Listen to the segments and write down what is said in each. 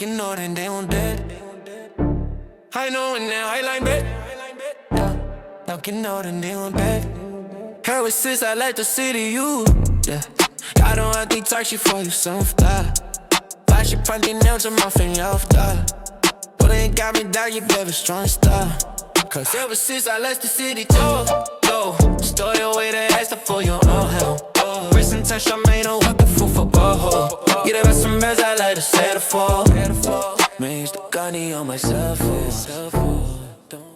like you know that they won't dead. I know it now, I like that. Yeah, like you know that they won't dead. Ever since I left the city, you, yeah. I don't have to talk shit for you, some style. Flash your punty nails to my finger off die. But it ain't got me down, you very strong style. Cause ever since I left the city, yo, stole your way to ask for your own help. Recent touch, I made a walking fool for get up some mess, I like to settle for. Man, used to gunny on myself,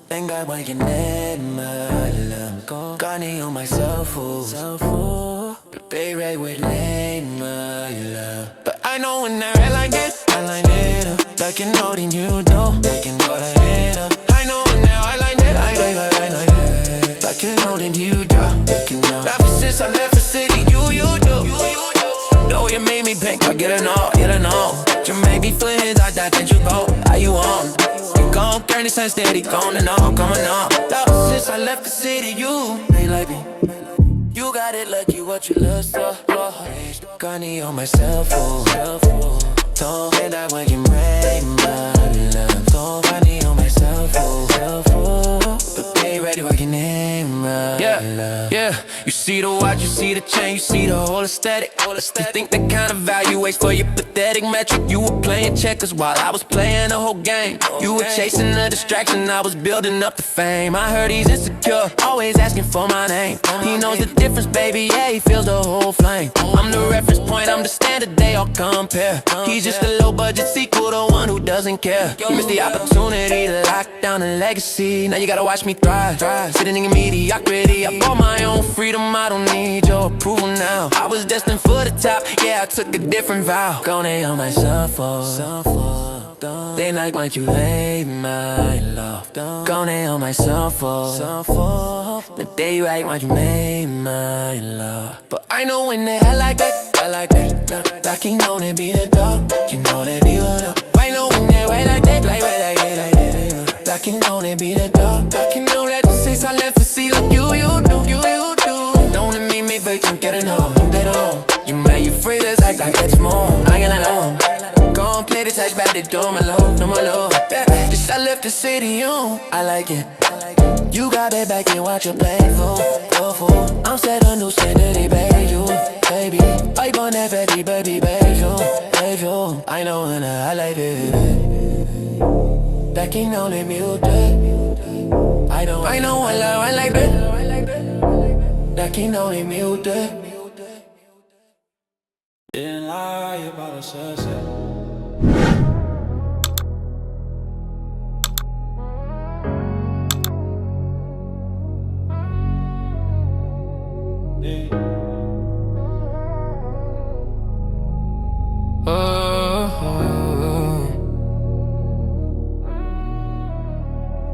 thank God when you name my love. Gunny on myself, but baby, with name my love. But I know when I ride like this, I like it. Like you know, then you know, like you know that it. I know when I like it, I like it. Like you know, then you do, like you know. Ever since I left the city, you do. Know you made me pink, I get it all, You made me feel like that, then you go, how you on? You gon' turn this and steady, coming on. Ever since I left the city, you ain't like me. You got it lucky, what you love so. Gunny on myself, don't say that when you make my love. Don't funny on myself, but they ready working in my love. Yeah, you see the watch, you see the chain, you see the whole aesthetic. You think that kind of value waits for your pathetic metric. You were playing checkers while I was playing the whole game. You were chasing the distraction, I was building up the fame. I heard he's insecure, always asking for my name. He knows the difference, baby, yeah, he feels the whole flame. I'm the reference point, I'm the standard, they all compare. He's just a low budget sequel, the one who doesn't care. You missed the opportunity to lock down a legacy. Now you gotta watch me thrive, sitting in mediocrity. I bought my own freedom, I don't need your approval now. I was destined for the top, yeah, I took a different vow. Gone on myself, they like what you hate my love. Gone on myself, but they right what you made my love. But I know when they like that, like you know they be the dog, you know they be the dog. I know when they way like that, like you know they be the dog, like you know that since I left the sea, like you do. Don't let me but you get enough, they don't. You made you free, let's act like it's more. I get alone. Go and play the touch back, they do my love, no my love. Just I left the city, I like it. You got it back and watch you play for. I'm set a new standard, baby. I gon' that baby, you. I know when I like it. That can only mute it. I know I like it. That can only mute it. Didn't lie about a sunset.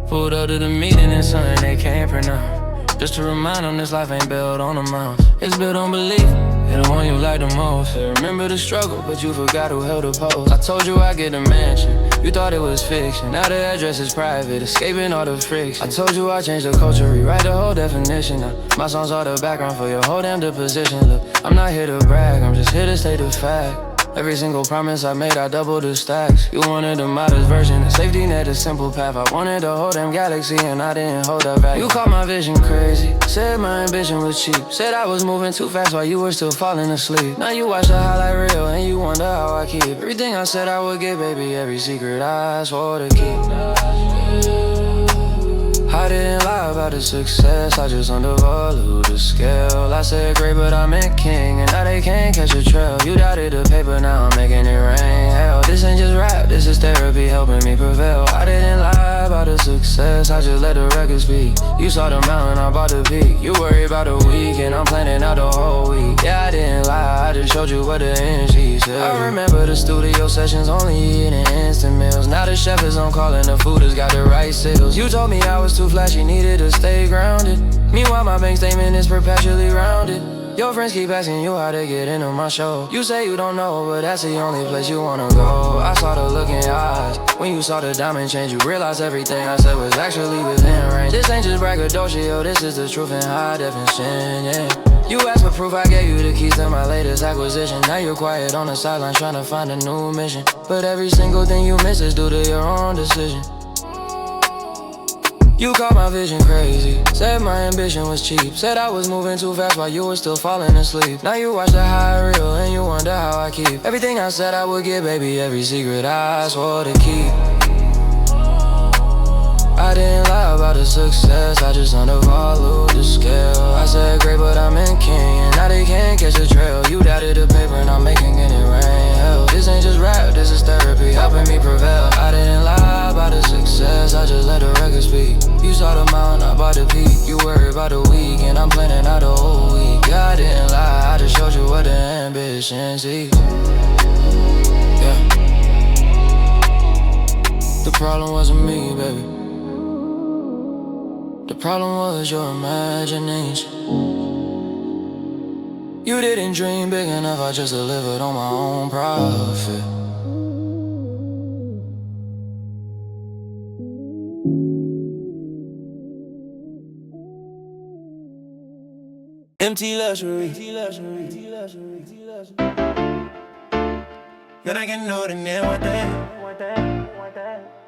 Pulled up to the meeting and something they can't pronounce. Just to remind them this life ain't built on the mountains. It's built on belief, it's the one you like the most. They remember the struggle, but you forgot who held the post. I told you I'd get a mansion, you thought it was fiction. Now the address is private, escaping all the friction. I told you I'd change the culture, rewrite the whole definition. My songs are the background for your whole damn position. Look, I'm not here to brag, I'm just here to state the fact. Every single promise I made, I doubled the stacks. You wanted the modest version, the safety net, a simple path. I wanted the whole damn galaxy and I didn't hold up back. You called my vision crazy, said my ambition was cheap. Said I was moving too fast while you were still falling asleep. Now you watch the highlight reel and you wonder how I keep everything I said I would get, baby. Every secret I swore to keep. I didn't lie about the success, I just undervalued the scale. I said great, but I meant king, and now they can't catch a trail. You doubted the paper, now I'm making it rain. Hell, this ain't just rap, this is therapy helping me prevail. I didn't lie about the success, I just let the record speak. You saw the mountain, I bought the peak. You worried about the week, and I'm planning out the whole week. Yeah, I didn't lie, I just showed you what the energy said. I remember the studio sessions, only eating instant meals. Now the chef is on call and the food has got the right sales. You told me I was too flashy, needed to stay grounded. Meanwhile, my bank statement is perpetually rounded. Your friends keep asking you how to get into my show. You say you don't know, but that's the only place you wanna go. I saw the look in your eyes when you saw the diamond change. You realized everything I said was actually within range. This ain't just braggadocio, this is the truth in high definition, yeah. You asked for proof, I gave you the keys to my latest acquisition. Now you're quiet on the sideline trying to find a new mission. But every single thing you miss is due to your own decision. You called my vision crazy, said my ambition was cheap, said I was moving too fast while you were still falling asleep. Now you watch the high reel and you wonder how I keep everything I said I would get, baby, every secret I swore to keep. I didn't lie about the success, I just undervalued the scale. I said great, but I'm in king, and now they can't catch the trail. You doubted the paper, and I'm making it rain. Hell, this ain't just rap, this is therapy, helping me prevail. I didn't lie about the success, I just let the record speak. You saw the mountain, I bought the peak. You worried about the week, and I'm planning out the whole week. Yeah, I didn't lie, I just showed you what the ambition sees. Yeah. The problem wasn't me, baby. The problem was your imagination. You didn't dream big enough, I just delivered on my own profit. Empty luxury. Then I can know the name one day.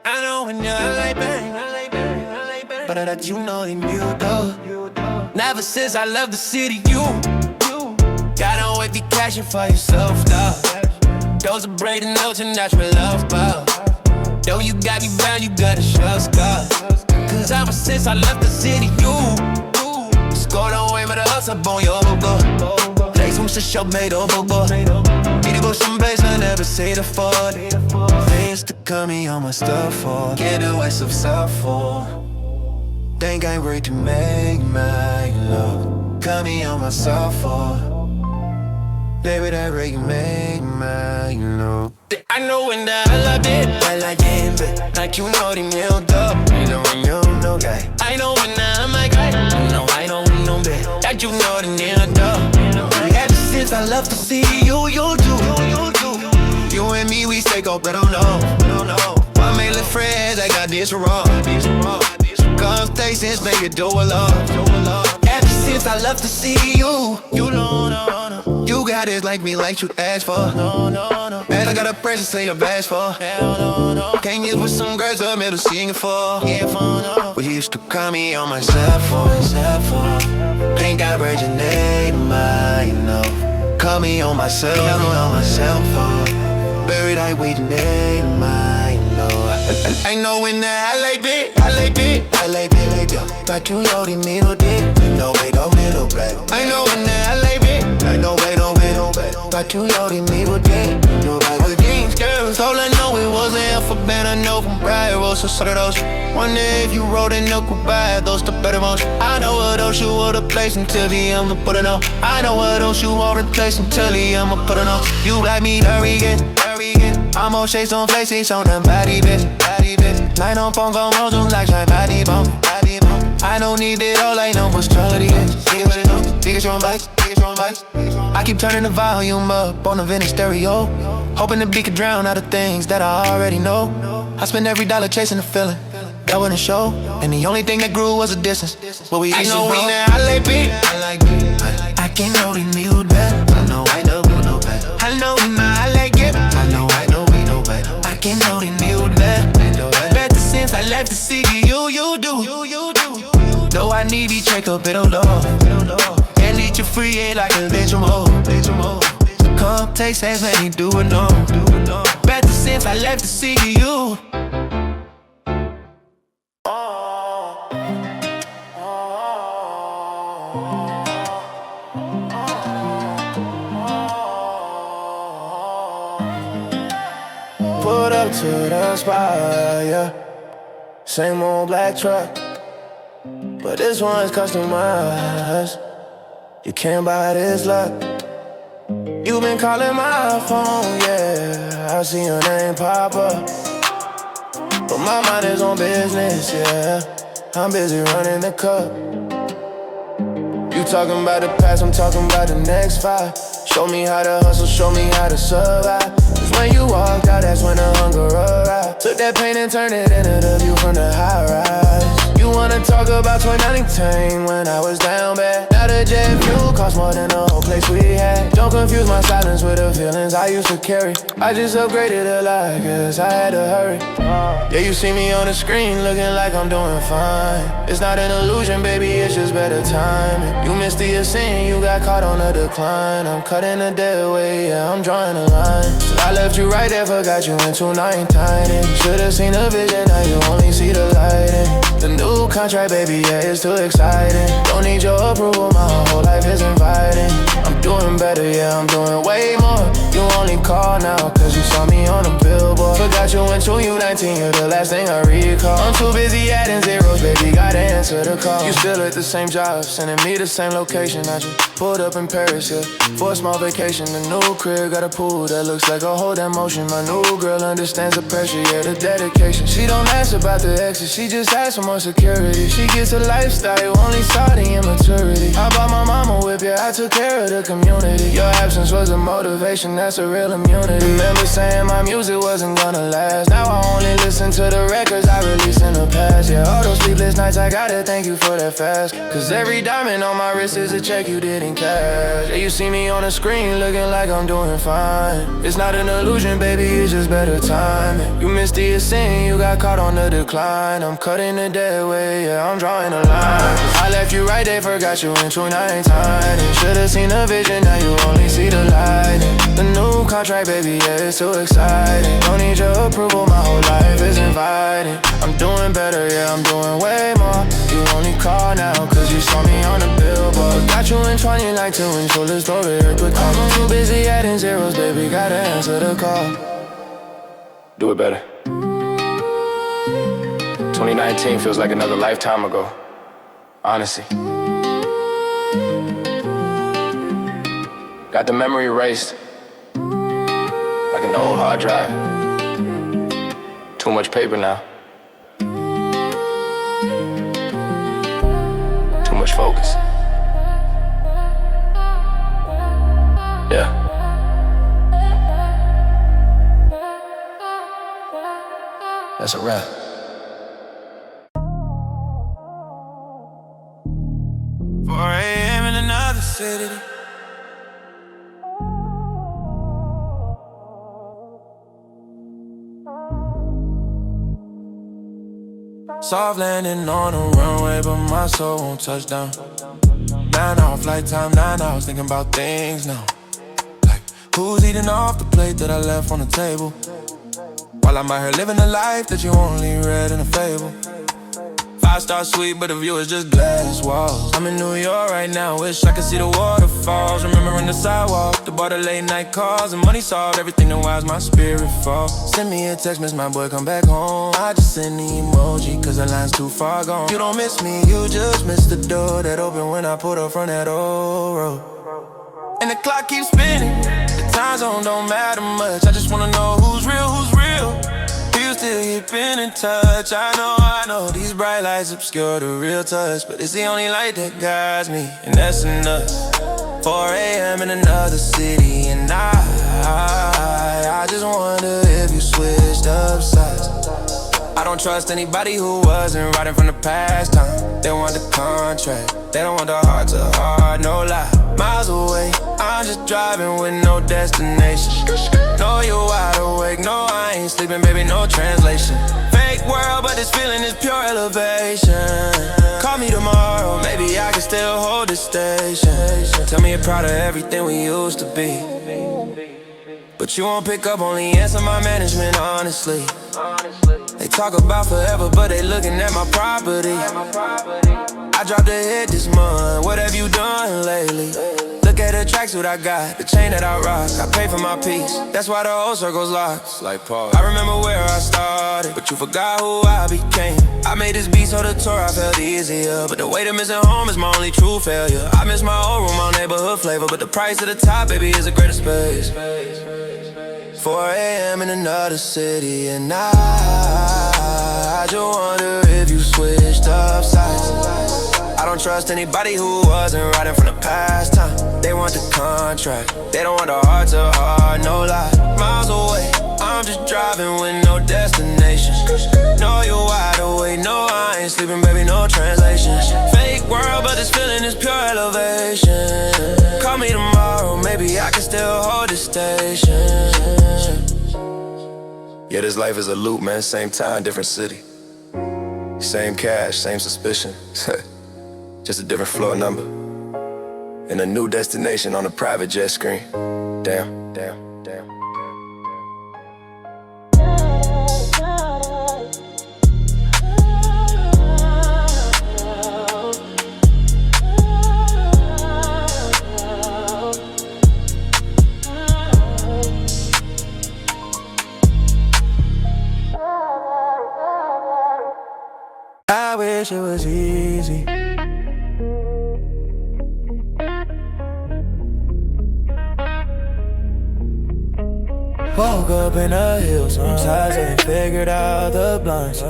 I know when you're like bang, but that you know them you do. Never since I left the city, you gotta wait, be cashing for yourself, dog. Those are breaking notes and that's what love about. Though you got me bound, you gotta show scars. Cause ever since I left the city, you score don't wait for the hustle up on your go. Play some shit show made over, boy. Need to go some bass, I never say the fault. Things to cut me on my stuff for. Get away some stuff for. Think I'm ready to make my love. Cut me on myself for. Baby, that ready to make my love. I know when that I love it, I like it, like you know the meal dub. You know when you know guy. I know when I'm my guy. No, I don't know bit. That you know the meal dub. Ever since I love to see you, you do. You and me, we stay go, but I don't know. Why make little friends? I got this wrong. Conversations make it do a lot. Ever since I love to see you, you know, you got it like me, like you asked for. Man, I got a pressure, say you're best for. Can't get with some girls up middle singing for. We used to call me on myself for. Think I read your name, you know. Call me on myself for. Buried I wait your name, you know. I know when I like it. But you know the middle dick. No way, no middle black. I know when I like it. I know way, no middle. But you know the middle dick. Nobody jeans, girl. All I know it wasn't alphabet. I know from prior roles, so sort of those. Wonder if you wrote a note goodbye. Those the better ones. I know what else you would replace until the I'ma put it on. I know what else you won't replace until the I'ma put it on. You like me, arrogant. I'm on shades on places on them body bitch. Night on phone, go motion like my body bump. I don't need it all, I know what's quality is. Biggest your own bikes. I keep turning the volume up on the vintage stereo, hoping the beat could drown out the things that I already know. I spend every dollar chasing the feeling that wouldn't show, and the only thing that grew was a distance. What we used to know I like beat. I can know the new better. I know better. I know I like it. I know we know better. I can know the new better. Better since I left the city, you do. Though I need each check up, it don't know. And let you free it like a bitch more. Come take sex, let me do it, no. Better since I left the city, you. Put up to the spot, yeah. Same old black truck, but this one's customized. You can't buy this luck. You been calling my phone, yeah. I see your name pop up, but my mind is on business, yeah. I'm busy running the cup. You talking about the past, I'm talking about the next five. Show me how to hustle, show me how to survive. Cause when you walked out, that's when the hunger arrived. Took that pain and turned it into the view from the high rise. You wanna talk about 2019 when I was down bad. Now the jet fuel cost more than the whole place we had. Don't confuse my silence with the feelings I used to carry. I just upgraded a lot, cause I had to hurry. Yeah, you see me on the screen looking like I'm doing fine. It's not an illusion, baby, it's just better timing. You missed the ascent, you got caught on the decline. I'm cutting the dead weight, yeah, I'm drawing a line. So I left you right there, forgot you in 219. Should've seen the vision, now you only see the lighting. The new contract, baby, yeah, it's too exciting. Don't need your approval, my whole life is inviting. I'm doing better, yeah, I'm doing way more. You only call now, cause you saw me on a billboard. Forgot you in 2019, you're the last thing I recall. I'm too busy adding zeros, baby, gotta answer the call. You still at the same job, sending me the same location. I just pulled up in Paris, yeah, for a small vacation. The new crib got a pool that looks like a whole damn ocean. My new girl understands the pressure, yeah, the dedication. She don't ask about the exes, she just asks for more security. She gets a lifestyle, you only saw the immaturity. I bought my mama whip, yeah, I took care of the community. Your absence was a motivation, that's a real immunity. Remember saying my music wasn't gonna last. Now I only listen to the records I released in the past. Yeah, all those sleepless nights, I gotta thank you for that fast. Cause every diamond on my wrist is a check you didn't cash. Yeah, you see me on the screen looking like I'm doing fine. It's not an illusion, baby, it's just better timing. You missed the ascent, you got caught on the decline. I'm cutting the dead weight, yeah, I'm drawing a line. I left you right there, forgot you in 219. Should've seen the vision, now you only see the light. The new contract, baby, yeah, it's too exciting. Don't need your approval, my whole life is inviting. I'm doing better, yeah, I'm doing way more. You only call now, cause you saw me on the billboard. Got you in 2019, so let's throw it here quick. I'm too busy adding zeros, baby, gotta answer the call. Do it better. 2019 feels like another lifetime ago. Honestly. Got the memory erased like an old hard drive. Too much paper now. Too much focus. Yeah. That's a wrap. 4 a.m. in another city. Soft landing on a runway, but my soul won't touch down. 9-hour flight time, 9 hours thinking about things now. Like, who's eating off the plate that I left on the table? While I'm out here living a life that you only read in a fable. 5-star suite, but the view is just glass walls. I'm in New York right now, wish I could see the waterfalls. Remembering the sidewalk, the bar, the late night calls. And money solved everything, then why's my spirit fall? Send me a text, miss my boy, come back home. I just send the emoji, cause the line's too far gone. You don't miss me, you just miss the door that opened when I pulled up from that old road. And the clock keeps spinning, the time zone don't matter much. I just wanna know who's real, who's real. You still keeping in touch. I know these bright lights obscure the real touch, but it's the only light that guides me, and that's enough. 4 a.m. in another city, and I just wonder if you switched up sides. I don't trust anybody who wasn't riding from the past time. They want the contract, they don't want the heart to heart, no lie. Miles away, I'm just driving with no destination. Know you wide awake, no I ain't sleeping, baby, no translation. Fake world, but this feeling is pure elevation. Call me tomorrow, maybe I can still hold this station. Tell me you're proud of everything we used to be, but you won't pick up, only answer my management, honestly. They talk about forever, but they looking at my property. I dropped a hit this month, what have you done lately? Look at the tracksuit I got, the chain that I rock. I pay for my piece, that's why the whole circle's locked. Like Paul. I remember where I started, but you forgot who I became. I made this beat so the tour I felt easier, but the weight of missing home is my only true failure. I miss my old room, my neighborhood flavor, but the price of the top, baby, is a greater space. 4 a.m. in another city, and I just wonder if you switched up sides. I don't trust anybody who wasn't riding from the past time. They want the contract, they don't want the heart to heart, no lie. Miles away, I'm just driving with no destination. Know you wide awake, no I ain't sleeping, baby, no station. Yeah, this life is a loop, man. Same time, different city. Same cash, same suspicion. Just a different floor number. And a new destination on a private jet screen. Damn, damn, damn. I wish it was easy. Woke up in the hills, sometimes I ain't figured out the blinds.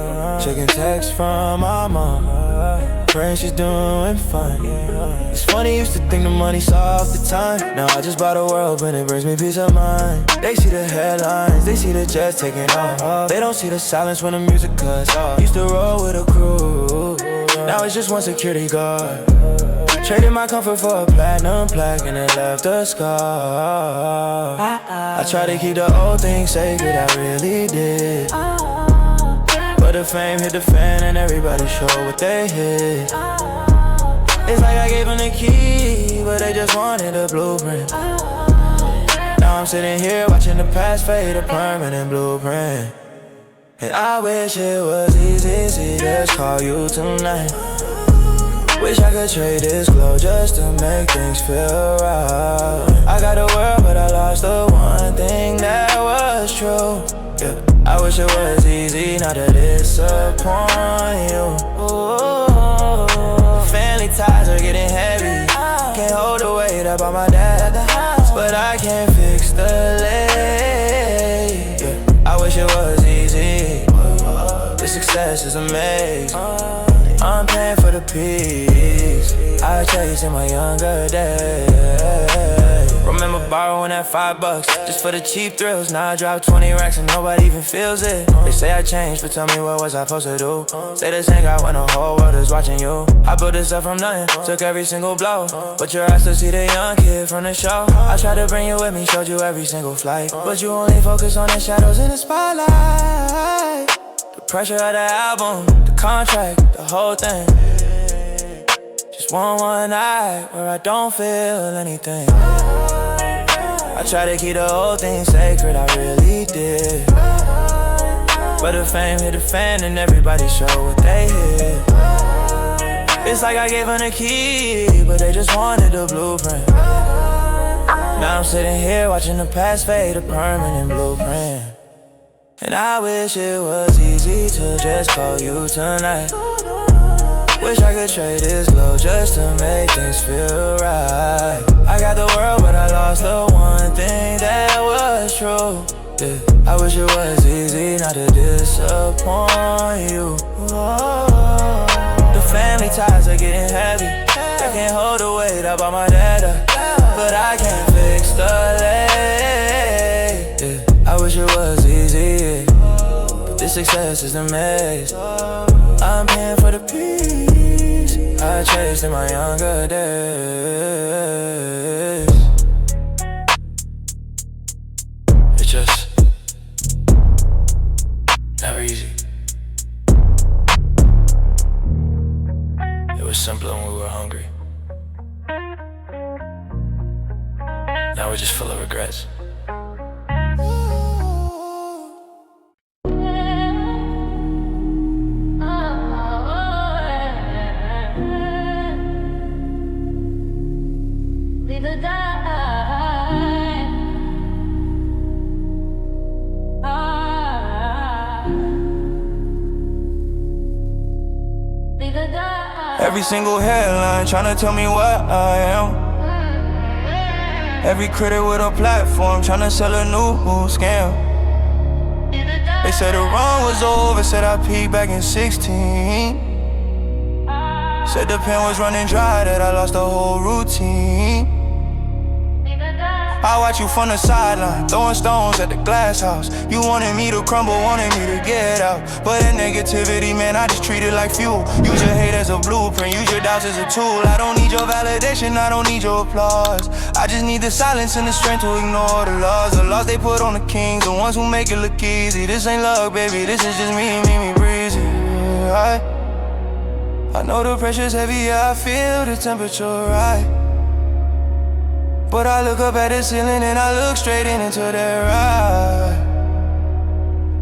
Checking texts from my mom, praying she's doing fine. It's funny, used to think the money solved the time. Now I just bought a world, but it brings me peace of mind. They see the headlines, they see the jets taking off. They don't see the silence when the music cuts off. Used to roll with a crew, now it's just one security guard. Traded my comfort for a platinum plaque and it left a scar. I try to keep the old things sacred, I really did. But the fame hit the fan and everybody showed what they hid. It's like I gave them the key, but they just wanted a blueprint. Now I'm sitting here watching the past fade, a permanent blueprint. And I wish it was easy to just call you tonight. Wish I could trade this glow just to make things feel right. I got the world, but I lost the one thing that was true. Yeah, I wish it was easy not to disappoint you. Ooh, family ties are getting heavy. Can't hold the weight up on my dad, but I can't fix the late. Yeah, I wish it was easy. The success is amazing. I'm paying for the peace I chased in my younger days. Remember borrowing that $5 just for the cheap thrills. Now I drop 20 racks and nobody even feels it. They say I changed, but tell me what was I supposed to do? Say this ain't got when the whole world is watching you. I built this up from nothing, took every single blow, but your eyes to see the young kid from the show. I tried to bring you with me, showed you every single flight, but you only focus on the shadows in the spotlight. The pressure of the album, the contract, the whole thing. Just one night where I don't feel anything. I try to keep the whole thing sacred, I really did. But the fame hit the fan and everybody showed what they hid. It's like I gave them the key, but they just wanted the blueprint. Now I'm sitting here watching the past fade, a permanent blueprint. And I wish it was easy to just call you tonight. Wish I could trade this glow just to make things feel right. I got the world, but I lost the one thing that was true. Yeah, I wish it was easy not to disappoint you. Oh, the family ties are getting heavy. I can't hold the weight up on my dad, but I can't fix the late. Yeah, I wish it was easy, but this success is a maze. I'm paying for the peace I chased in my younger days. It's just never easy. It was simpler when we were hungry. Now we're just full of regrets. Every single headline tryna tell me what I am. Every critic with a platform tryna sell a new scam. They said the run was over, said I peaked back in 16. Said the pen was running dry, that I lost the whole routine. I watch you from the sideline, throwing stones at the glass house. You wanted me to crumble, wanted me to get out. But that negativity, man, I just treat it like fuel. Use your hate as a blueprint, use your doubts as a tool. I don't need your validation, I don't need your applause. I just need the silence and the strength to ignore the laws they put on the kings, the ones who make it look easy. This ain't luck, baby, this is just me breezy. I know the pressure's heavy, yeah, I feel the temperature right. But I look up at the ceiling and I look straight into their eyes.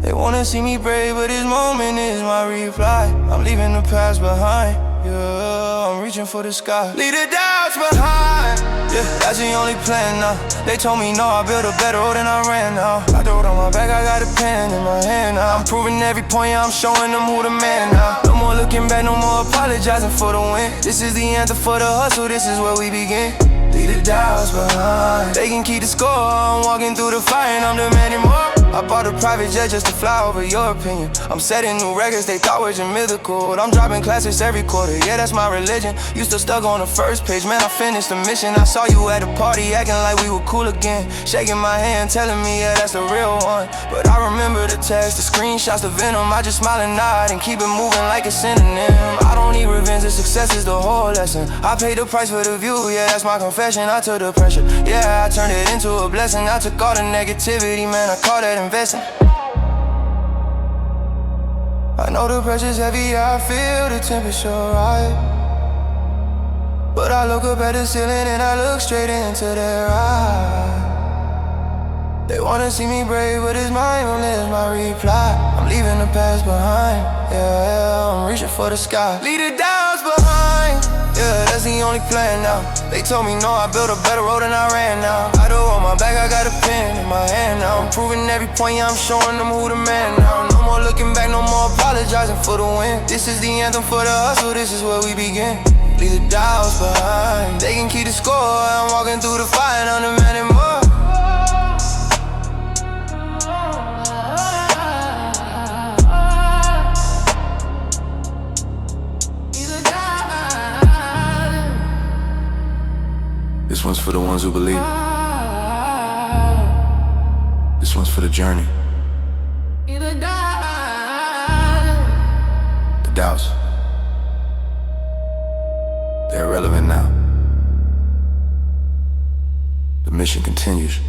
They wanna see me brave, but this moment is my reply. I'm leaving the past behind, yeah, I'm reaching for the sky. Leave the doubts behind, yeah, that's the only plan now. They told me no, I built a better road and I ran now. I throw it on my back, I got a pen in my hand now. I'm proving every point, yeah, I'm showing them who the man now. No more looking back, no more apologizing for the win. This is the anthem for the hustle, this is where we begin. Leave the doubts behind, they can keep the score. I'm walking through the fire and I'm demanding more. I bought a private jet just to fly over your opinion. I'm setting new records they thought were just mythical. I'm dropping classics every quarter, yeah, that's my religion. You still stuck on the first page, man, I finished the mission. I saw you at a party acting like we were cool again, shaking my hand, telling me, yeah, that's the real one. But I remember the text, the screenshots, the venom. I just smile and nod and keep it moving like a synonym. I don't need revenge, the success is the whole lesson. I paid the price for the view, yeah, that's my confession. I took the pressure, yeah, I turned it into a blessing. I took all the negativity, man, I call that investing. I know the pressure's heavy, I feel the temperature right. But I look up at the ceiling and I look straight into their eyes. They wanna see me brave, but it's my reply. I'm leaving the past behind, yeah, I'm reaching for the sky. Leave the doubts behind, yeah, that's the only plan now. They told me no, I built a better road and I ran now. I do on my back, I got a pen in my hand now. I'm proving every point, yeah, I'm showing them who the man now. No more looking back, no more apologizing for the win. This is the anthem for the hustle, this is where we begin. Leave the doubts behind, they can keep the score. I'm walking through the fire and I'm demanding more. This one's for the ones who believe. This one's for the journey. The doubts, they're irrelevant now. The mission continues.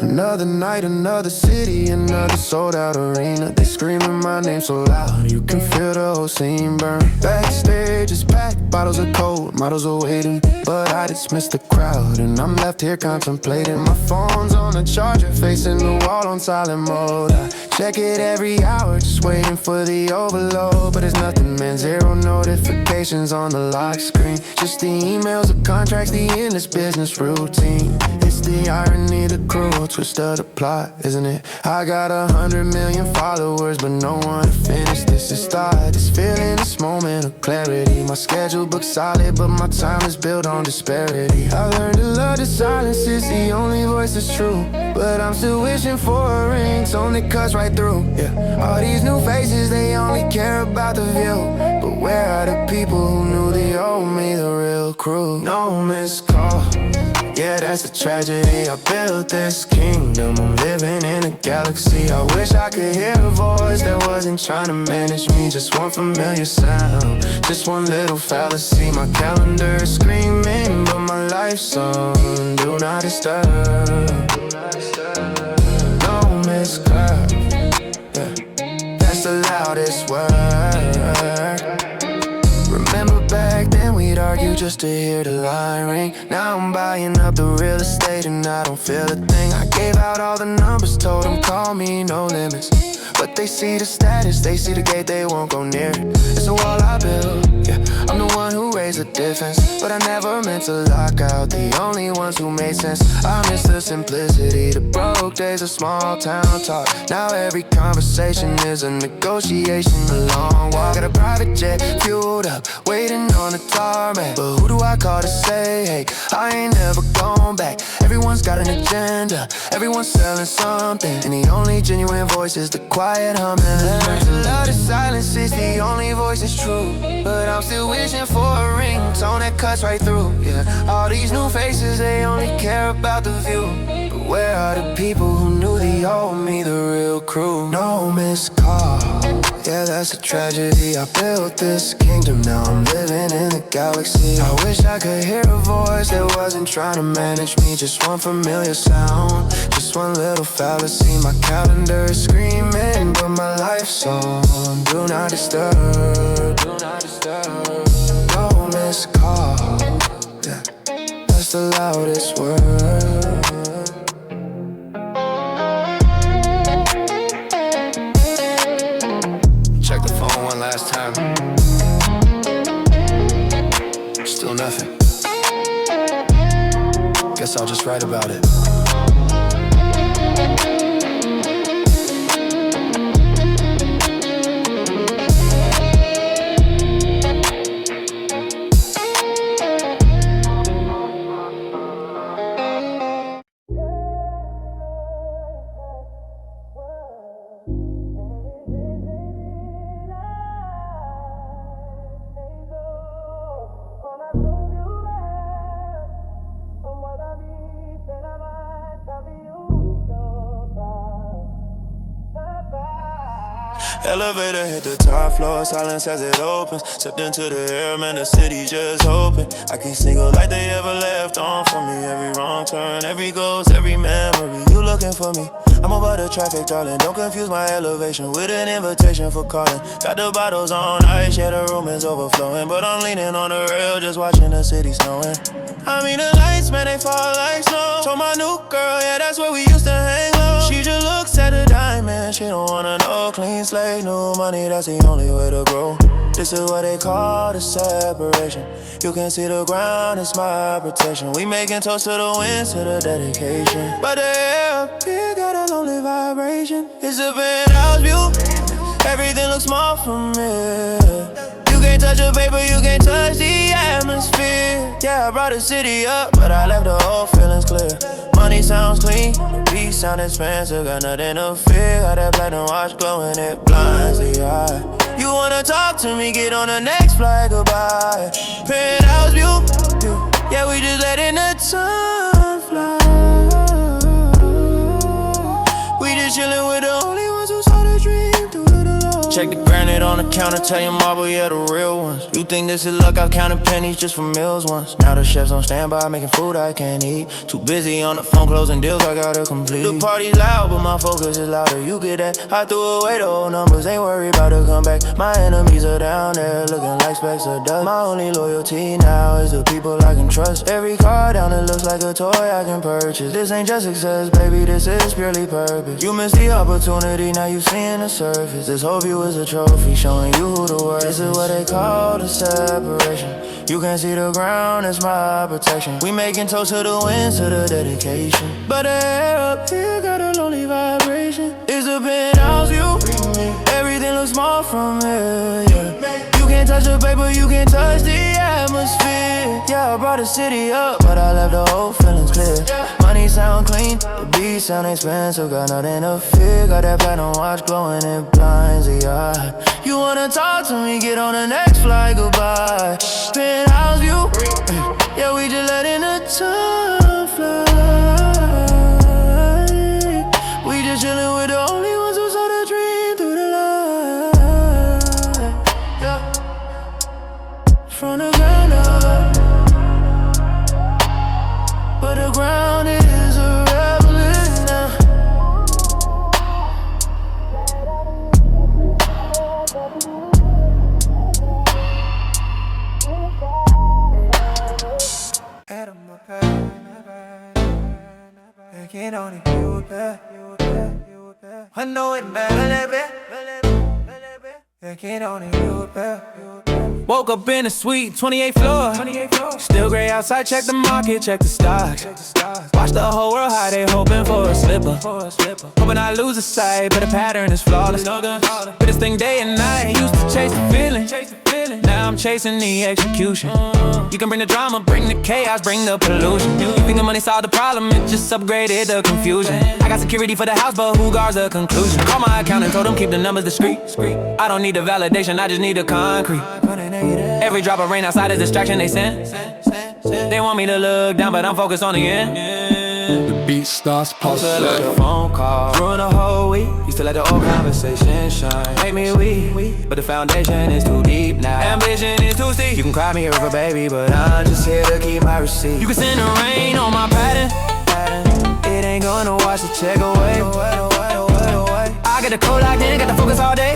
Another night, another city, another sold out arena. They screaming my name so loud, you can feel the whole scene burn. Backstage is packed, bottles are cold, models are waiting. But I dismiss the crowd and I'm left here contemplating. My phone's on the charger, facing the wall on silent mode. I check it every hour, just waiting for the overload. But there's nothing, man, zero notifications on the lock screen. Just the emails, the contracts, the endless business routine. It's the irony, the cruel twist of the plot, isn't it? I got 100 million followers, but no one to finish. This is thought, this feeling, this moment of clarity. My schedule booked solid, but my time is built on disparity. I learned to love the silence, it's the only voice that's true. But I'm still wishing for a ring, tone that cuts right through. Yeah, all these new faces, they only care about the view. But where are the people who knew the old me, the real crew? No missed call, yeah, that's a tragedy. I built this kingdom, I'm living in a galaxy. I wish I could hear a voice that wasn't trying to manage me. Just one familiar sound, just one little fallacy. My calendar is screaming, but my life's on do not disturb. No missed call, yeah, that's the loudest word. Remember back then we'd argue just to hear the line ring. Now I'm buying up the real estate and I don't feel a thing. I gave out all the numbers, told them call me, no limits. But they see the status, they see the gate, they won't go near it. It's a wall I built, yeah. I'm the one who raised the difference, but I never meant to lock out the only ones who made sense. I miss the simplicity, the broke days of small town talk. Now every conversation is a negotiation, a long walk. Got a private jet fueled up, waiting on the tarmac. But who do I call to say, hey, I ain't never gone back? Everyone's got an agenda, everyone's selling something, and the only genuine voice is the quiet humming. Learn to love the silence, is the only voice that's true. But I'm still wishing for a ringtone that cuts right through, yeah. All these new faces, they only care about the view. But where are the people who knew the old me, the real crew? No missed call, yeah, that's a tragedy. I built this kingdom, now I'm living in the galaxy. I wish I could hear a voice that wasn't trying to manage me. Just one familiar sound, just one little fallacy. My calendar is screaming, but my life's on do not disturb, do not disturb. No missed call, yeah, that's the loudest word. Check the phone one last time. Still nothing. Guess I'll just write about it. Elevator hit the top floor, silence as it opens. Stepped into the air, man, the city just open. I can't single like they ever left on for me. Every wrong turn, every ghost, every memory. You looking for me? I'm above the traffic, darling. Don't confuse my elevation with an invitation for calling. Got the bottles on ice, yeah, the room is overflowing. But I'm leaning on the rail, just watching the city snowing. I mean, the lights, man, they fall like snow. Told my new girl, yeah, that's where we used to hang low. She just looks at the diamond, she don't wanna know. Clean slate, new money, that's the only way to grow. This is what they call the separation. You can see the ground, it's my protection. We making toast to the winds, to the dedication. But the air up here got a lonely vibration. It's a penthouse view, everything looks small from here. You can't touch the paper, you can't touch the atmosphere. Yeah, I brought the city up, but I left the old feelings clear. Money sounds clean, the beat sound expensive. Got nothing to fear, got that black and watch glowing, it blinds the eye. You wanna talk to me, get on the next flight, goodbye. Penthouse view, yeah, we just letting the time fly. We just chillin' with the only ones who saw the dream through the low. Check the granite on the counter, tell your marble, yeah, the real ones. You think this is luck, I've counted pennies just for meals once. Now the chef's on standby, making food I can't eat. Too busy on the phone, closing deals I gotta complete. The party's loud, but my focus is louder, you get that? I threw away the old numbers, ain't worried about to come back. My enemies are down there, looking like specks of dust. My only loyalty now is the people I can trust. Every car down, it looks like a toy I can purchase. This ain't just success, baby, this is purely purpose. You missed the opportunity, now you seeing the surface. This whole view is a trophy, showing you who the worth. This is what they call the separation. You can see the ground, it's my protection. We making toast to the winds, to the dedication. But the air up here got a lonely vibration. It's a penthouse view, everything looks small from here, yeah. You can't touch the paper, you can't touch the atmosphere. Yeah, I brought the city up, but I left the whole feelings clear. Money sound clean, the beat sound expensive. Got nothing to fear, got that platinum watch glowing, it blinds the eye. You wanna talk to me, get on the next flight, goodbye. Penthouse view, yeah, we just letting the time fly. We just chillin' with the only ones who saw the dream through the light, yeah. From the ground up, but the ground is a rebel now. I know it better, can't only do it better. Woke up in the suite, 28th floor. Still gray outside, check the market, check the stocks. Watch the whole world high, they hoping for a slipper. Hoping I lose the sight, but the pattern is flawless. But this thing day and night, used to chase the feeling. Now I'm chasing the execution. You can bring the drama, bring the chaos, bring the pollution. You think the money solved the problem, it just upgraded the confusion. I got security for the house, but who guards the conclusion? Call my accountant, told him keep the numbers discreet. I don't need the validation, I just need the concrete. Every drop of rain outside is distraction they send. They want me to look down, but I'm focused on the end. The beat starts pulsing. Like a phone call, ruin the whole week. Used to let the old conversation shine. Make me weak, but the foundation is too deep now. Ambition is too steep. You can cry me a river, baby, but I'm just here to keep my receipt. You can send the rain on my pattern. It ain't gonna wash the check away. I got the code locked in, got the focus all day.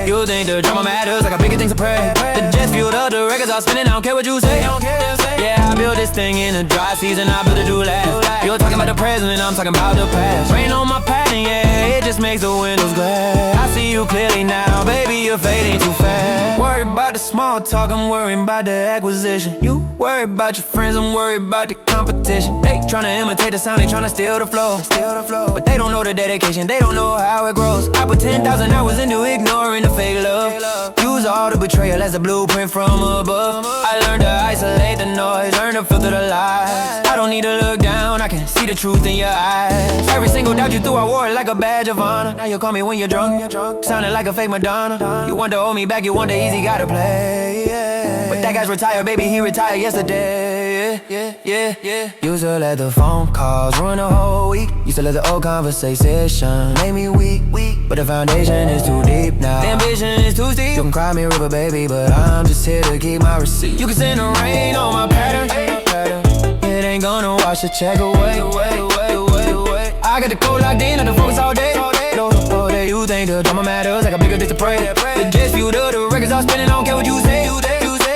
You think the drama matters, I got bigger things to pray. The jet fueled up, the records all spinning, I don't care what you say. Yeah, I built this thing in a dry season, I built it to last. You're talking about the present, I'm talking about the past. Rain on my pattern, yeah, it just makes the windows glass. I see you clearly now, baby, you're fading too fast. Worried about the small talk, I'm worried about the acquisition. You worried about your friends, I'm worried about the competition. They tryna imitate the sound, they tryna steal the flow. But they don't know the dedication, they don't know how it grows. I put 10,000 hours into ignoring the fake love. Use all the betrayal as a blueprint from above. I learned to isolate the noise, learn to filter the lies. I don't need to look down, I can see the truth in your eyes. Every single doubt you threw, I wore it like a badge of honor. Now you call me when you're drunk, sounding like a fake Madonna. You want to hold me back, you want the easy, gotta play, yeah. But that guy's retired, baby, he retired yesterday. Yeah. Used to let the phone calls ruin the whole week. Used to let the old conversation make me weak, but the foundation is too deep now. The ambition is too steep. You can cry me a river, baby, but I'm just here to keep my receipt. You can send the rain on my pattern. It ain't gonna wash the check away. I got the code locked in, and the focus all day. You think the drama matters, I got bigger things to pray. The jet fueled up, the records all spinning, I don't care what you say.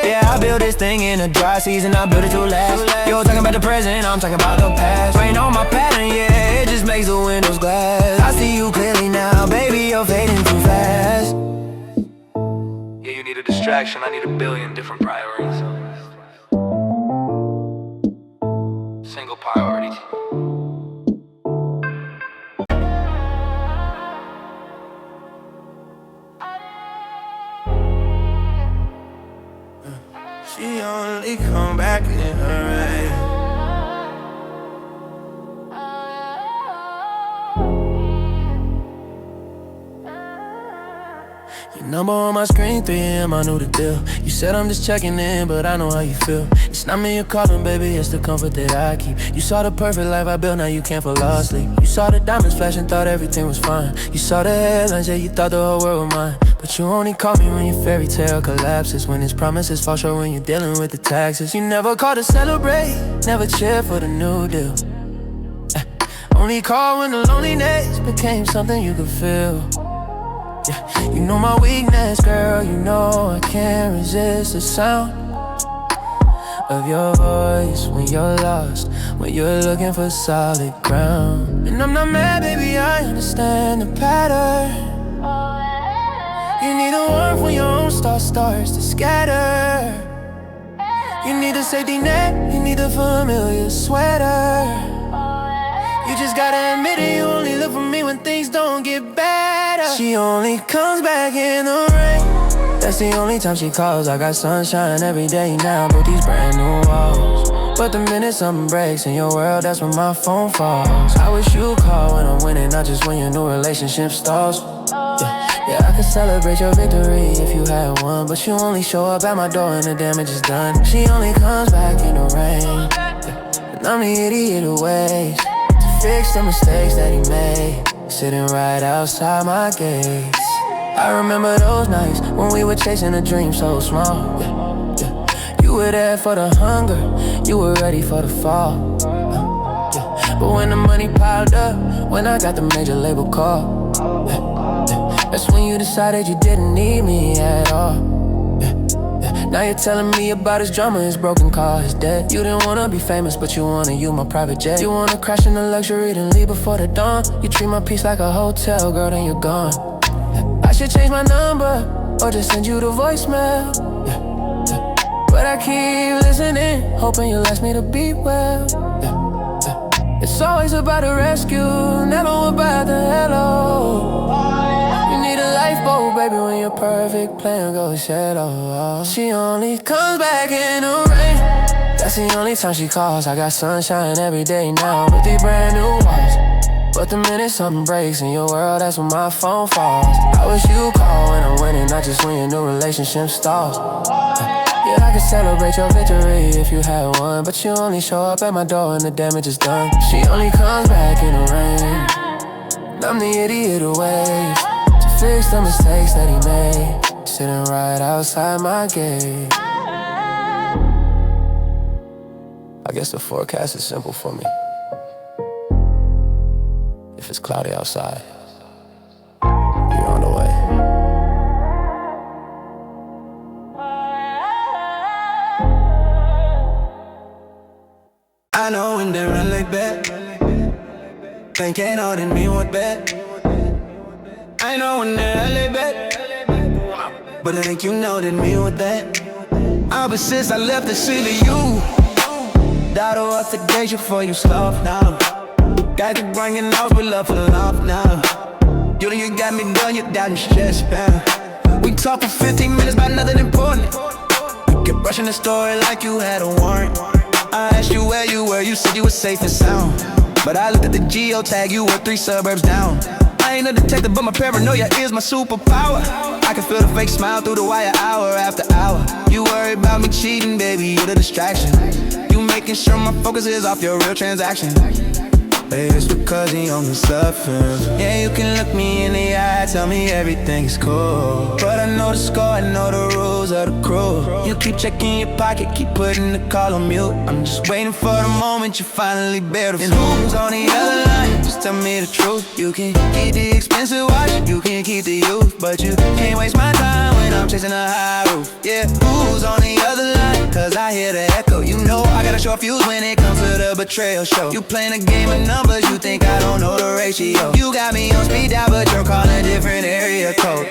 Yeah, I built this thing in a dry season, I built it to last. You're talking about the present, I'm talking about the past. Rain on my pattern, yeah, it just makes the windows glass. I see you clearly now, baby, you're fading too fast. Yeah, you need a distraction, I need a billion different priorities. Single priority. She only come back in her rain. Your number on my screen, 3 AM, I knew the deal. You said I'm just checking in, but I know how you feel. It's not me you're calling, baby, it's the comfort that I keep. You saw the perfect life I built, now you can't fall asleep. You saw the diamonds flashing, thought everything was fine. You saw the headlines, yeah, you thought the whole world was mine. But you only call me when your fairy tale collapses, when his promises fall short, when you're dealing with the taxes. You never called to celebrate, never cheered for the new deal. Only call when the loneliness became something you could feel. Yeah, you know my weakness, girl, you know I can't resist the sound of your voice when you're lost, when you're looking for solid ground. And I'm not mad, baby, I understand the pattern. You need a warmth when your own star starts to scatter. You need a safety net, you need a familiar sweater. You just gotta admit it, you only look for me when things don't get better. She only comes back in the rain. That's the only time she calls. I got sunshine every day now, but these brand new walls. But the minute something breaks in your world, that's when my phone falls. I wish you'd call when I'm winning, not just when your new relationship stalls. Yeah, I could celebrate your victory if you had one, but you only show up at my door and the damage is done. She only comes back in the rain, and I'm the idiot who waits to fix the mistakes that he made, sitting right outside my gates. I remember those nights when we were chasing a dream so small. You were there for the hunger, you were ready for the fall. But when the money piled up, when I got the major label call, that's when you decided you didn't need me at all. Yeah. Now you're telling me about his drama, his broken car, his debt. You didn't wanna be famous, but you wanna use my private jet. You wanna crash in the luxury, then leave before the dawn. You treat my peace like a hotel, girl, then you're gone. Yeah. I should change my number, or just send you the voicemail. Yeah. Yeah. But I keep listening, hoping you'll ask me to be well. Yeah. Yeah. It's always about the rescue, never about the hello. You need a lifeboat, baby, when your perfect plan goes shallow. She only comes back in the rain. That's the only time she calls. I got sunshine every day now with these brand new walls. But the minute something breaks in your world, that's when my phone falls. I wish you call when I'm winning, not just when your new relationship stalls. Yeah, I could celebrate your victory if you had one, but you only show up at my door and the damage is done. She only comes back in the rain. I'm the idiot who waits to fix the mistakes that he made, sitting right outside my gate. I guess the forecast is simple for me. If it's cloudy outside, you're on the way. I know when they run like that, think ain't all than me what bet. I know when they run like that, but I think you know that me with that. But since I left the city, you Dotto up the days before you stop now. Got to bring it off with love for love now. You know you got me done, you down your chest, man. We talk for 15 minutes about nothing important. You kept brushing the story like you had a warrant. I asked you where you were, you said you were safe and sound. But I looked at the geotag, you were 3 suburbs down. I ain't a detective, but my paranoia is my superpower. I can feel the fake smile through the wire hour after hour. You worry about me cheating, baby, you the distraction. You making sure my focus is off your real transaction. Baby, it's because he only suffers. Yeah, you can look me in the eye, tell me everything is cool. But I know the score, I know the rules of the crew. You keep checking your pocket, keep putting the call on mute. I'm just waiting for the moment you finally bear the fruit. And who's on the other line? Just tell me the truth. You can keep the expensive watch, you can keep the youth, but you can't waste my time when I'm chasing a high roof. Yeah, who's on the other line? Cause I hear the echo. You know I got a short fuse when it comes to the betrayal show. You playing a game of numbers, you think I don't know the ratio. You got me on speed dial, but you're calling different area code.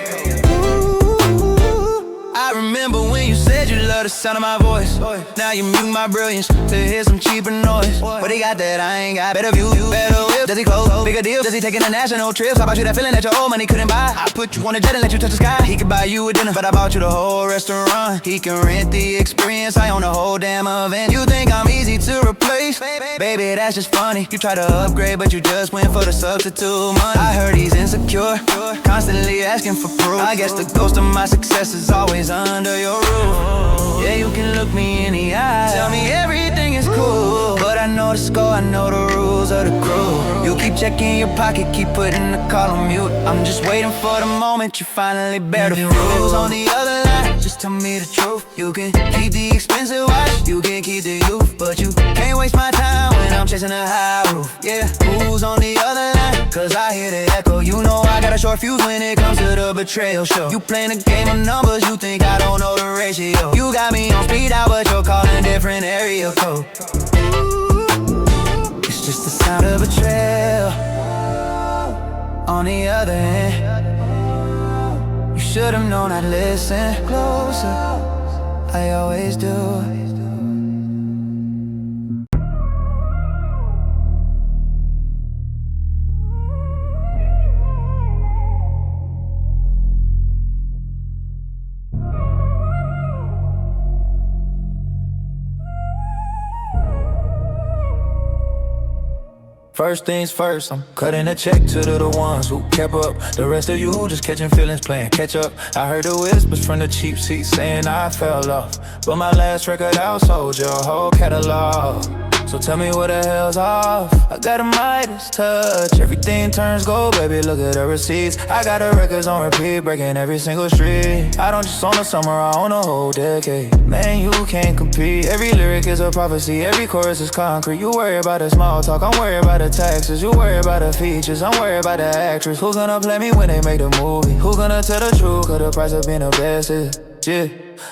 I remember when you said you love the sound of my voice. Now you mute my brilliance to hear some cheaper noise. But he got that I ain't got. Better view, better whip. Does he close? Bigger deal? Does he take international trips? How about you that feeling that your old money couldn't buy? I put you on a jet and let you touch the sky. He could buy you a dinner, but I bought you the whole restaurant. He can rent the experience, I own the whole damn event. You think I'm easy to replace? Baby, that's just funny. You try to upgrade, but you just went for the substitute money. I heard he's insecure, constantly asking for proof. I guess the ghost of my success is always under your roof. Yeah, you can look me in the eye, tell me everything is cool, but I know the score, I know the rules of the crew. You keep checking your pocket, keep putting the call on mute. I'm just waiting for the moment you finally bear the fruit. Who's on the other line? Just tell me the truth. You can keep the expensive watch, you can keep the youth, but you can't waste my time when I'm chasing a high roof. Yeah, who's on the other line? Cause I hear the echo. You know I got a short fuse when it comes to the betrayal show. You playing a game of numbers, you think I don't know the ratio. You got me on speed out, but you're calling different area code. It's just the sound of betrayal. On the other hand, you should've known I'd listen closer. I always do. First things first, I'm cutting a check to the ones who kept up. The rest of you just catching feelings, playing catch up. I heard the whispers from the cheap seats saying I fell off, but my last record outsold your whole catalog. So tell me what the hell's off. I got a Midas touch, everything turns gold, baby, look at the receipts. I got the records on repeat, breaking every single street. I don't just own a summer, I own a whole decade. Man, you can't compete. Every lyric is a prophecy, every chorus is concrete. You worry about the small talk, I'm worried about the taxes. You worry about the features, I'm worried about the actress. Who gonna play me when they make the movie? Who gonna tell the truth, cause the price of being the best is, yeah.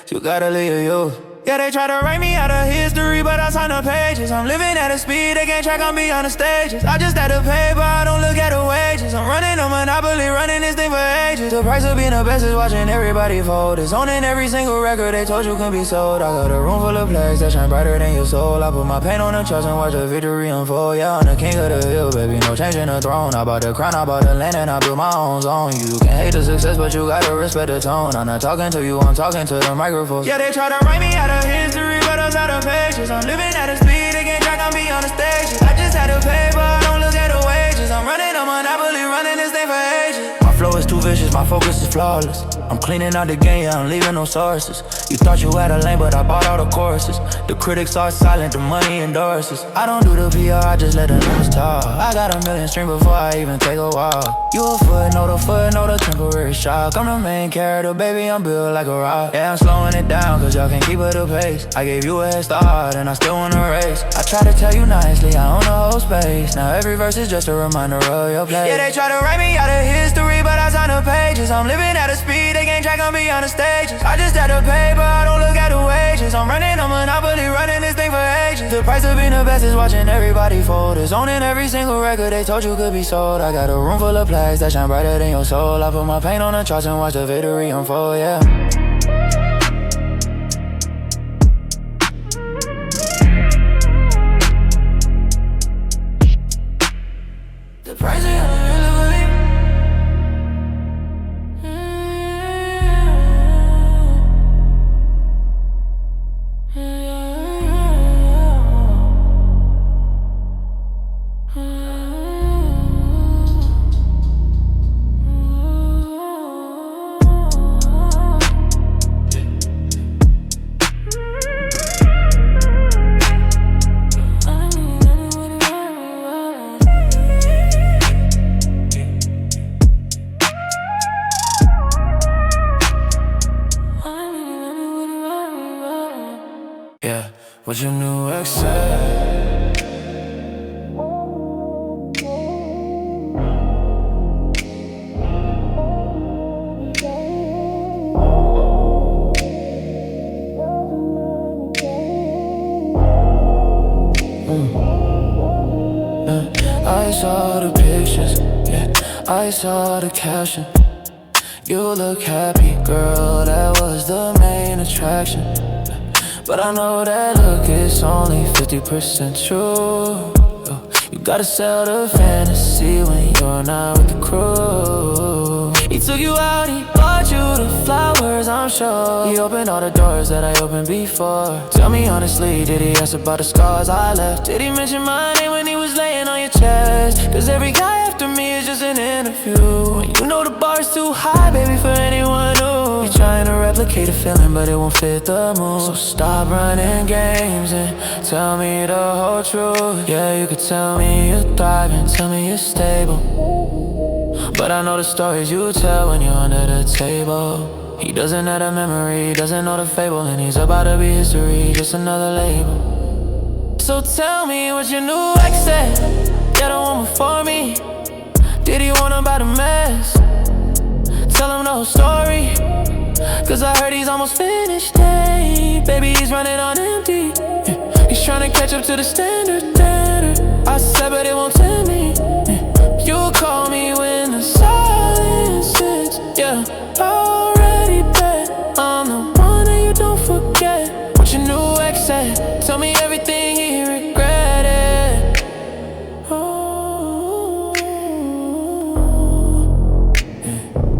You gotta live you. Yeah, they try to write me out of history, but I sign the pages. I'm living at a speed, they can't track on me on the stages. I just had to pay, but I don't look at the wages. I'm running a monopoly, running this thing for ages. The price of being the best is watching everybody fold. It's owning every single record they told you can be sold. I got a room full of plaques that shine brighter than your soul. I put my pain on the trust and watch the victory unfold. Yeah, I'm the king of the hill, baby, no changing the throne. I bought the crown, I bought the land, and I built my own zone. You can hate the success, but you gotta respect the tone. I'm not talking to you, I'm talking to the microphone. Yeah, they try to write me out of history, but I was out of patience. I'm living at a speed, they can't track on me on the stages. I just had to pay, but I don't look at the wages. I'm running a monopoly, running this thing for ages. My flow is too vicious, my focus is flawless. I'm cleaning out the game, yeah, I'm leaving no sources. You thought you had a lane, but I bought all the choruses. The critics are silent, the money endorses. I don't do the PR, I just let the numbers talk. I got a million streams before I even take a walk. You a footnote, a temporary shock. I'm the main character, baby, I'm built like a rock. Yeah, I'm slowing it down, cause y'all can't keep up the pace. I gave you a head start, and I still wanna race. I try to tell you nicely, I own the whole space. Now every verse is just a reminder of your place. Yeah, they try to write me out of history, but I sign the pages. I'm living at a speed, they can't track on me on the stages. I just had to pay, but I don't look at the wages. I'm running a monopoly, running this thing for ages. The price of being the best is watching everybody fold. It's owning every single record they told you could be sold. I got a room full of plaques that shine brighter than your soul. I put my pain on the charts and watch the victory unfold, yeah. The price of yeah, what your new ex said. I saw the pictures, yeah, I saw the caption. You look happy, girl, that was the main attraction. But I know that look is only 50% true. You gotta sell the fantasy when you're not with the crew. He took you out, he bought you the flowers, I'm sure. He opened all the doors that I opened before. Tell me honestly, did he ask about the scars I left? Did he mention my name when he was laying on your chest? Cause every guy after me is just an interview. And you know the bar's too high, baby, for anyone new. You're trying to replicate a feeling, but it won't fit the mood. So stop running games and tell me the whole truth. Yeah, you could tell me you're thriving, tell me you're stable, but I know the stories you tell when you're under the table. He doesn't have the memory, doesn't know the fable, and he's about to be history, just another label. So tell me what your new ex said. Yeah, the one before me. Did he want about a mess? Tell him the whole story, cause I heard he's almost finished, hey. Baby, he's running on empty, yeah. He's trying to catch up to the standard. I said, but it won't tempt me, yeah. You'll call me when the silence ends, yeah. Already bet I'm the one that you don't forget. What your new ex said, tell me everything he regretted. Oh, yeah.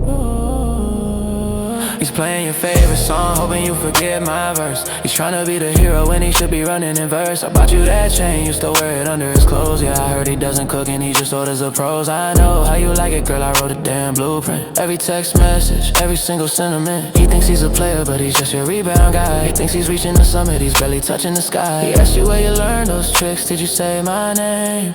Oh. He's playing your favorite song, hoping you forget my verse. He's trying to be the hero when he should be running in verse. I bought you that chain, used to wear it under his clothes. Yeah, I heard he doesn't cook and he just orders the pros. I know how you like it, girl, I wrote a damn blueprint. Every text message, every single sentiment. He thinks he's a player, but he's just your rebound guy. He thinks he's reaching the summit, he's barely touching the sky. He asked you where you learned those tricks, did you say my name?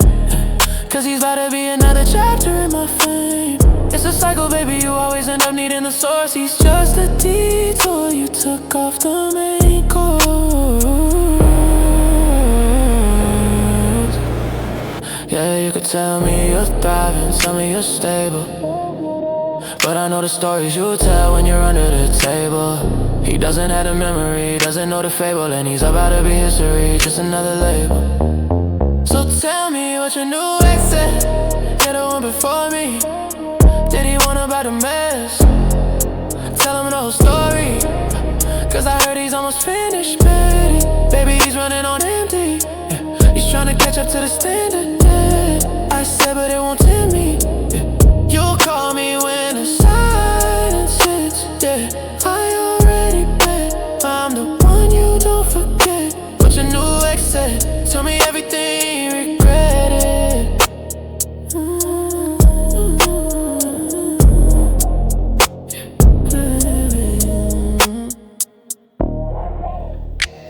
Cause he's about to be another chapter in my fame. It's a cycle, baby, you always end up needing the source. He's just a detour, you took off the main course. Yeah, you could tell me you're thriving, tell me you're stable, but I know the stories you tell when you're under the table. He doesn't have the memory, doesn't know the fable, and he's about to be history, just another label. So tell me what your new ex said. You're the one before me. Did he want about the mess? Tell him the whole story, cause I heard he's almost finished, baby. Baby, he's running on empty, yeah. He's trying to catch up to the standard, yeah. I said, but it won't tempt me, yeah. You'll call me when the silence hits, yeah. I already bet I'm the one you don't forget. What your new ex said, tell me everything you regretted.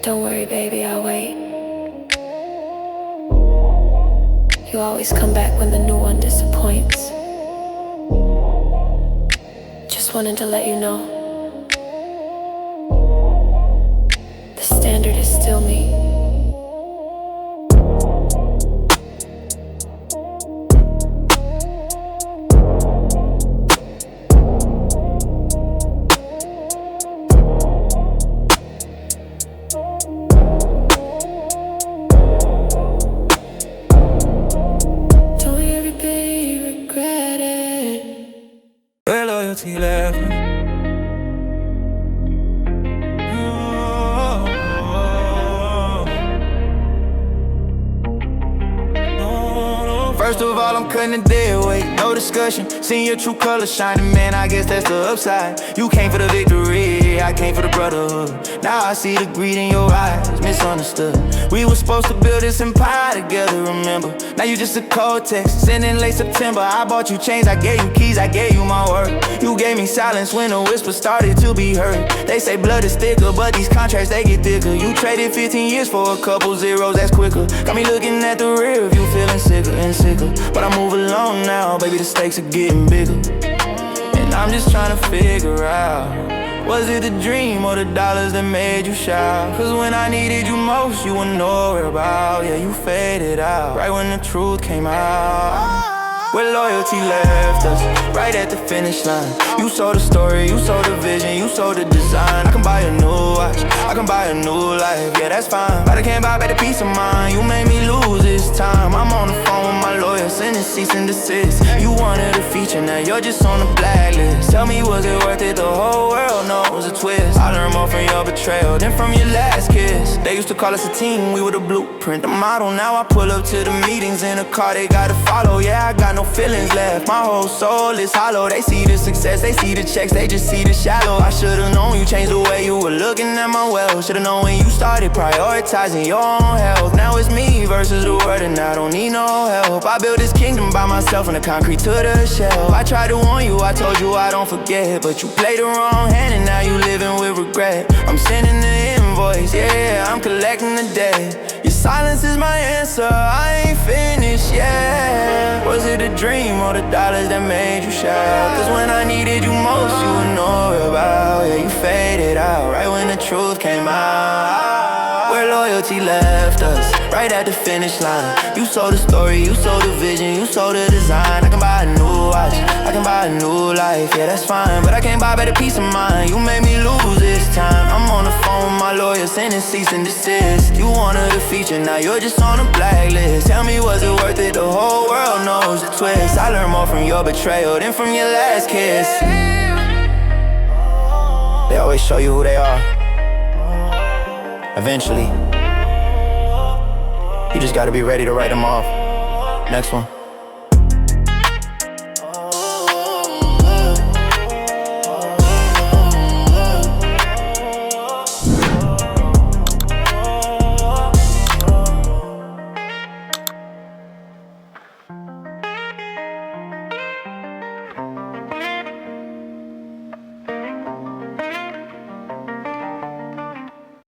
Don't worry, baby, I'll wait. You always come back when the new one disappoints. Just wanted to let you know, the standard is still me. Where loyalty left me. First of all, I'm cutting the dead weight, no discussion. Seeing your true colors shining, man, I guess that's the upside. You came for the victory, I came for the brotherhood. Now I see the greed in your eyes, misunderstood. We were supposed to build this empire together, remember? Now you just a cold text, sending late September. I bought you chains, I gave you keys, I gave you my word. You gave me silence when the whisper started to be heard. They say blood is thicker, but these contracts, they get thicker. You traded 15 years for a couple zeros, that's quicker. Got me looking at the rear view, feeling sicker and sicker. But I move along now, baby, the stakes are getting bigger. And I'm just trying to figure out, was it the dream or the dollars that made you shout? Cause when I needed you most, you were nowhere about. Yeah, you faded out, right when the truth came out. Where loyalty left us, right at the finish line. You sold the story, you sold the vision, you sold the design. I can buy a new watch, I can buy a new life, yeah, that's fine. But I can't buy back the peace of mind. You made me lose this time. I'm on the phone with my lawyer, sending cease and desist. You wanted a feature, now you're just on the blacklist. Tell me, was it worth it? The whole world knows a twist. I learned more from your betrayal than from your last kiss. They used to call us a team, we were the blueprint, the model. Now I pull up to the meetings in a car they gotta follow. Yeah, I got no feelings left, my whole soul is hollow. They see the success, they see the checks, they just see the shallow. I should've known you changed the way you were looking at my wealth. Should've known when you started prioritizing your own health. Now it's me versus the world and I don't need no help. I built this kingdom by myself from the concrete to the shell. I tried to warn you, I told you I don't forget, but you played the wrong hand and now you living with regret. I'm sending the invoice, yeah, I'm collecting the debt. Your silence is my answer, I ain't finished yet. Was it a dream or the dollars that made you shout? Cause when I needed you most, you were nowhere about. Yeah, you faded out, right when the truth came out. Where loyalty left us, right at the finish line. You sold the story, you sold the vision, you sold the design. I can buy a new watch, I can buy a new life, yeah, that's fine. But I can't buy better peace of mind. You made me lose this time. I'm on the phone with my lawyer, sending cease and desist. You wanted a feature, now you're just on the blacklist. Tell me, was it worth it? The whole world knows the twist. I learned more from your betrayal than from your last kiss. They always show you who they are. Eventually, you just gotta be ready to write them off. Next one.